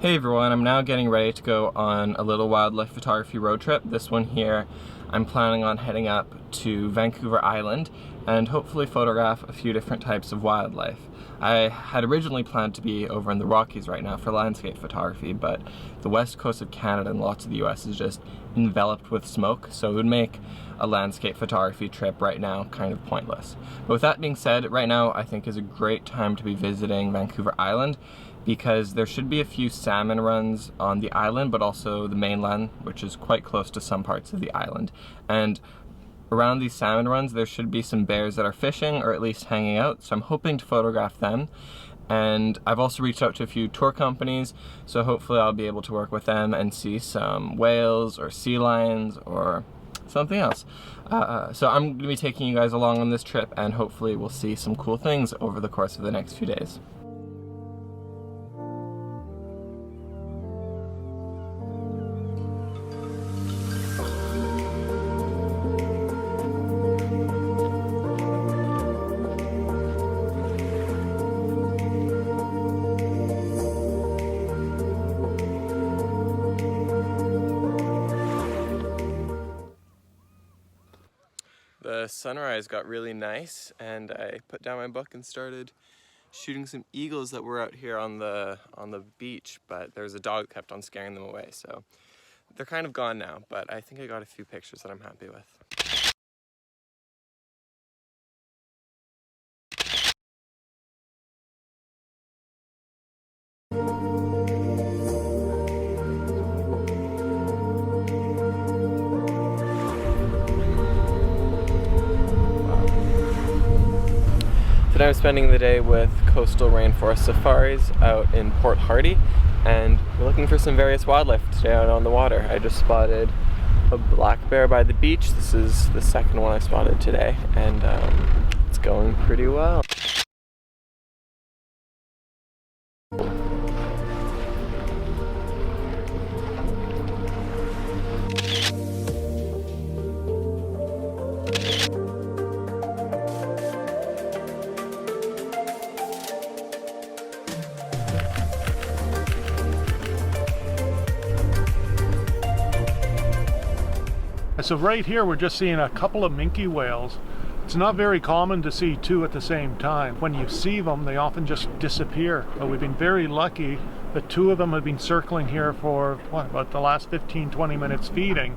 Hey everyone, I'm now getting ready to go on a little wildlife photography road trip. This one here, I'm planning on heading up to Vancouver Island and hopefully photograph a few different types of wildlife. I had originally planned to be over in the Rockies right now for landscape photography, but the west coast of Canada and lots of the US is just enveloped with smoke, so it would make a landscape photography trip right now kind of pointless. But with that being said, right now I think is a great time to be visiting Vancouver Island, because there should be a few salmon runs on the island, but also the mainland, which is quite close to some parts of the island. And around these salmon runs, there should be some bears that are fishing, or at least hanging out, so I'm hoping to photograph them. And I've also reached out to a few tour companies, so hopefully I'll be able to work with them and see some whales or sea lions or something else. So I'm going to be taking you guys along on this trip, and hopefully we'll see some cool things over the course of the next few days. The sunrise got really nice, and I put down my book and started shooting some eagles that were out here on the beach, but there was a dog that kept on scaring them away, so they're kind of gone now, but I think I got a few pictures that I'm happy with. Today I'm spending the day with Coastal Rainforest Safaris out in Port Hardy, and we're looking for some various wildlife today out on the water. I just spotted a black bear by the beach. This is the second one I spotted today, and it's going pretty well. So right here we're just seeing a couple of minke whales. It's not very common to see two at the same time. When you see them, they often just disappear. But we've been very lucky that two of them have been circling here for, what, about the last 15-20 minutes feeding.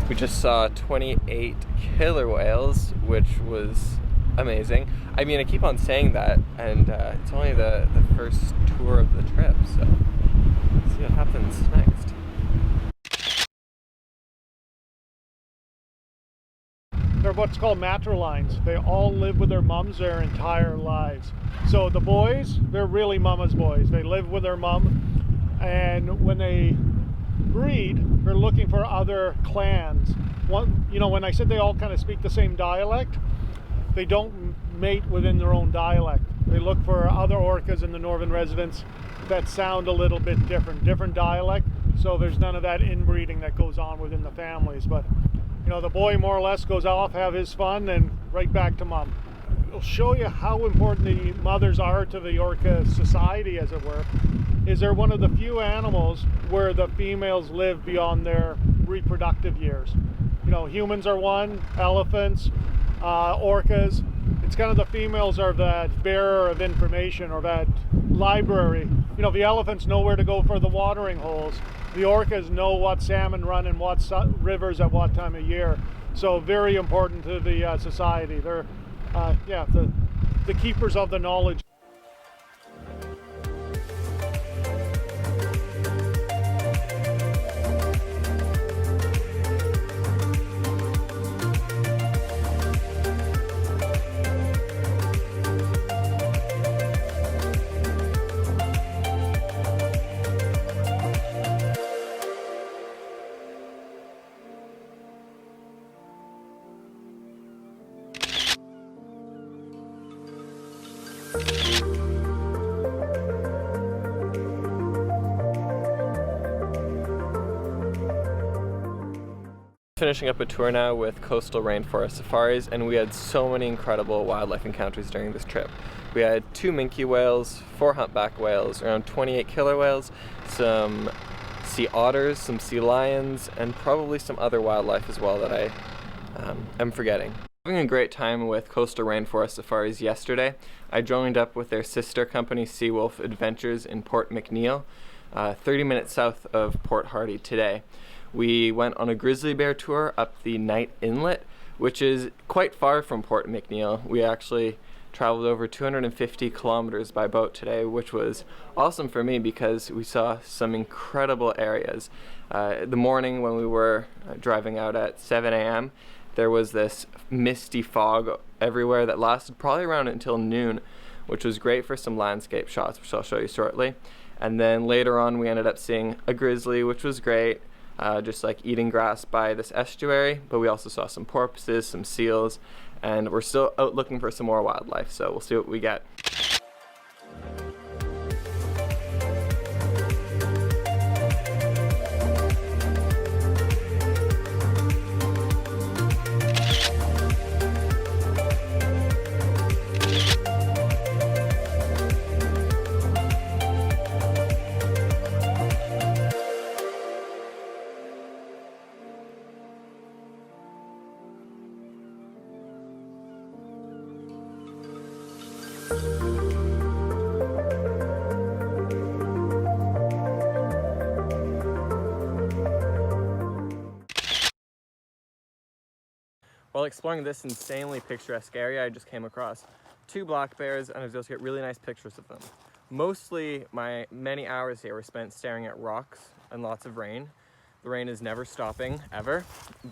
We just saw 28 killer whales, which was amazing. I mean, I keep on saying that, and it's only the first tour of the trip, so let's see what happens next. They're what's called matrolines. They all live with their mums their entire lives. So the boys, they're really mama's boys. They live with their mum, and when they breed, they're looking for other clans. When I said they all kind of speak the same dialect, they don't mate within their own dialect. They look for other orcas in the northern residents that sound a little bit different dialect, so there's none of that inbreeding that goes on within the families. But the boy more or less goes off, have his fun, and right back to mom. It'll show you how important the mothers are to the orca society, as it were. Is they're one of the few animals where the females live beyond their reproductive years. Humans are one, elephants, orcas. It's kind of the females are that bearer of information, or that library. The elephants know where to go for the watering holes. The orcas know what salmon run in what rivers at what time of year. So very important to the society. They're the keepers of the knowledge. finishing up a tour now with coastal rainforest safaris, and we had so many incredible wildlife encounters during this trip. We had 2 minke whales, 4 humpback whales, around 28 killer whales, some sea otters, some sea lions, and probably some other wildlife as well that I am forgetting. Having a great time with coastal rainforest safaris yesterday. I joined up with their sister company Seawolf Adventures in Port McNeill, 30 minutes south of Port Hardy today. We went on a grizzly bear tour up the Night Inlet, which is quite far from Port McNeill. We actually traveled over 250 kilometers by boat today, which was awesome for me because we saw some incredible areas. The morning when we were driving out at 7 a.m., there was this misty fog everywhere that lasted probably around until noon, which was great for some landscape shots, which I'll show you shortly. And then later on we ended up seeing a grizzly, which was great. Just like eating grass by this estuary, but we also saw some porpoises, some seals, and we're still out looking for some more wildlife, so we'll see what we get. While exploring this insanely picturesque area, I just came across 2 black bears, and I was able to get really nice pictures of them. Mostly my many hours here were spent staring at rocks and lots of rain. The rain is never stopping, ever,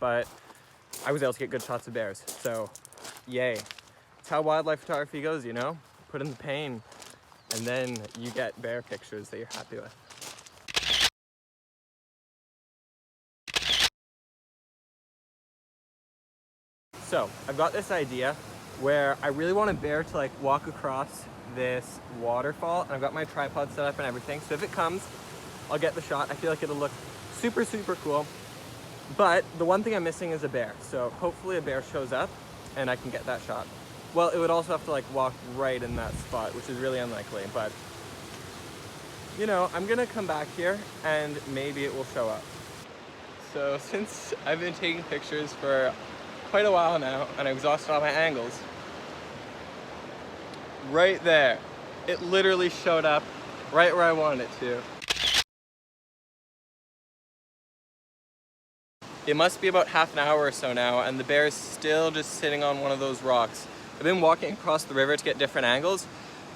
but I was able to get good shots of bears, so yay. It's how wildlife photography goes, you know? Put in the pain, and then you get bear pictures that you're happy with. So, I've got this idea where I really want a bear to like walk across this waterfall, and I've got my tripod set up and everything, so if it comes, I'll get the shot. I feel like it'll look super, super cool. But the one thing I'm missing is a bear, so hopefully a bear shows up and I can get that shot. Well, it would also have to like walk right in that spot, which is really unlikely, but you know, I'm gonna come back here and maybe it will show up. So since I've been taking pictures for quite a while now and I'm exhausted all my angles, right there, it literally showed up right where I wanted it to. It must be about half an hour or so now, and the bear is still just sitting on one of those rocks. I've been walking across the river to get different angles,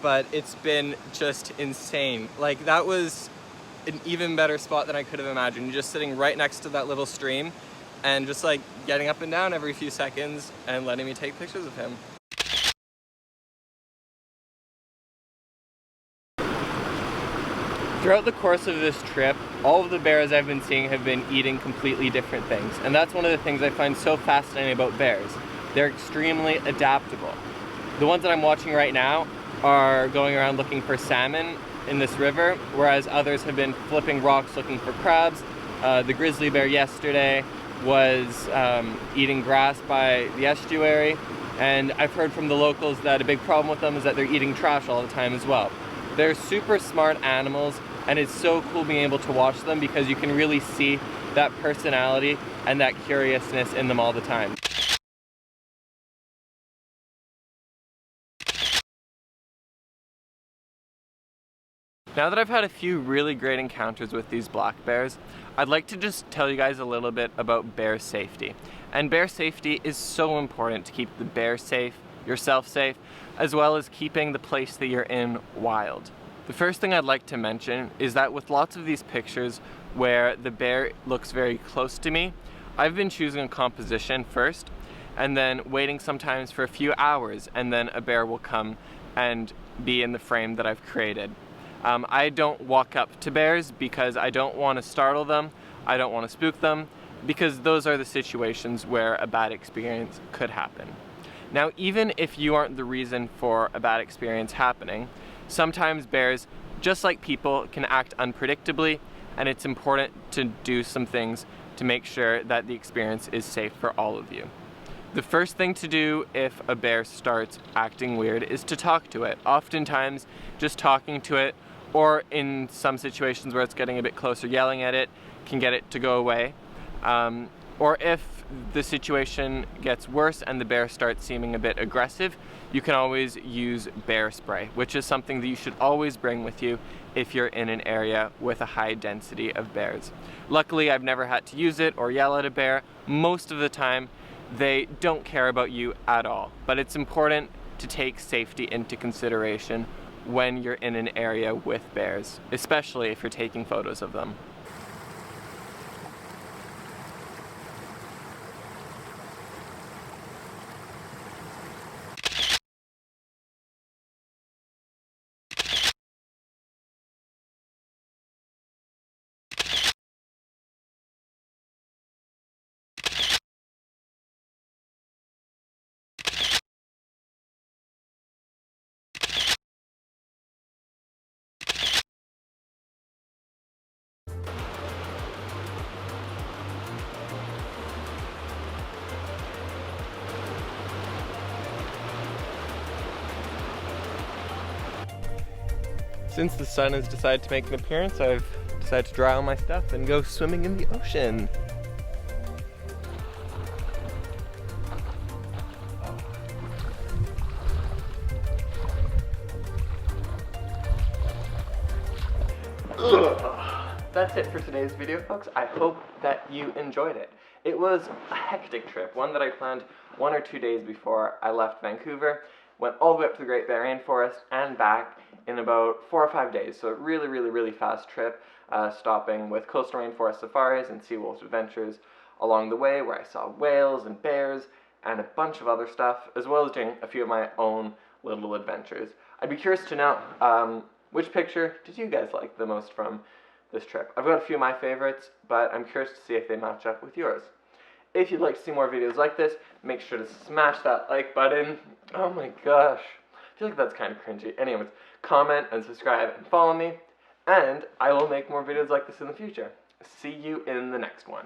but it's been just insane. Like, that was an even better spot than I could have imagined. Just sitting right next to that little stream and just like getting up and down every few seconds and letting me take pictures of him. Throughout the course of this trip, all of the bears I've been seeing have been eating completely different things, and that's one of the things I find so fascinating about bears. They're extremely adaptable. The ones that I'm watching right now are going around looking for salmon in this river, whereas others have been flipping rocks looking for crabs. The grizzly bear yesterday was eating grass by the estuary, and I've heard from the locals that a big problem with them is that they're eating trash all the time as well. They're super smart animals, and it's so cool being able to watch them because you can really see that personality and that curiousness in them all the time. Now that I've had a few really great encounters with these black bears, I'd like to just tell you guys a little bit about bear safety. And bear safety is so important to keep the bear safe, yourself safe, as well as keeping the place that you're in wild. The first thing I'd like to mention is that with lots of these pictures where the bear looks very close to me, I've been choosing a composition first and then waiting sometimes for a few hours, and then a bear will come and be in the frame that I've created. I don't walk up to bears because I don't want to startle them, I don't want to spook them, because those are the situations where a bad experience could happen. Now, even if you aren't the reason for a bad experience happening, sometimes bears, just like people, can act unpredictably and it's important to do some things to make sure that the experience is safe for all of you. The first thing to do if a bear starts acting weird is to talk to it. Oftentimes, just talking to it, or in some situations where it's getting a bit closer, yelling at it can get it to go away. Or if the situation gets worse and the bear starts seeming a bit aggressive, you can always use bear spray, which is something that you should always bring with you if you're in an area with a high density of bears. Luckily, I've never had to use it or yell at a bear. Most of the time, they don't care about you at all. But it's important to take safety into consideration when you're in an area with bears, especially if you're taking photos of them. Since the sun has decided to make an appearance, I've decided to dry all my stuff and go swimming in the ocean. That's it for today's video, folks. I hope that you enjoyed it. It was a hectic trip, one that I planned 1 or 2 days before I left Vancouver, went all the way up to the Great Bear Rainforest and back in about 4 or 5 days. So a really fast trip, stopping with coastal rainforest safaris and seawolf adventures along the way, where I saw whales and bears and a bunch of other stuff, as well as doing a few of my own little adventures. I'd be curious to know, which picture did you guys like the most from this trip? I've got a few of my favorites, but I'm curious to see if they match up with yours. If you'd like to see more videos like this, make sure to smash that like button. Oh my gosh, I feel like that's kind of cringy. Anyways, comment and subscribe and follow me, and I will make more videos like this in the future. See you in the next one.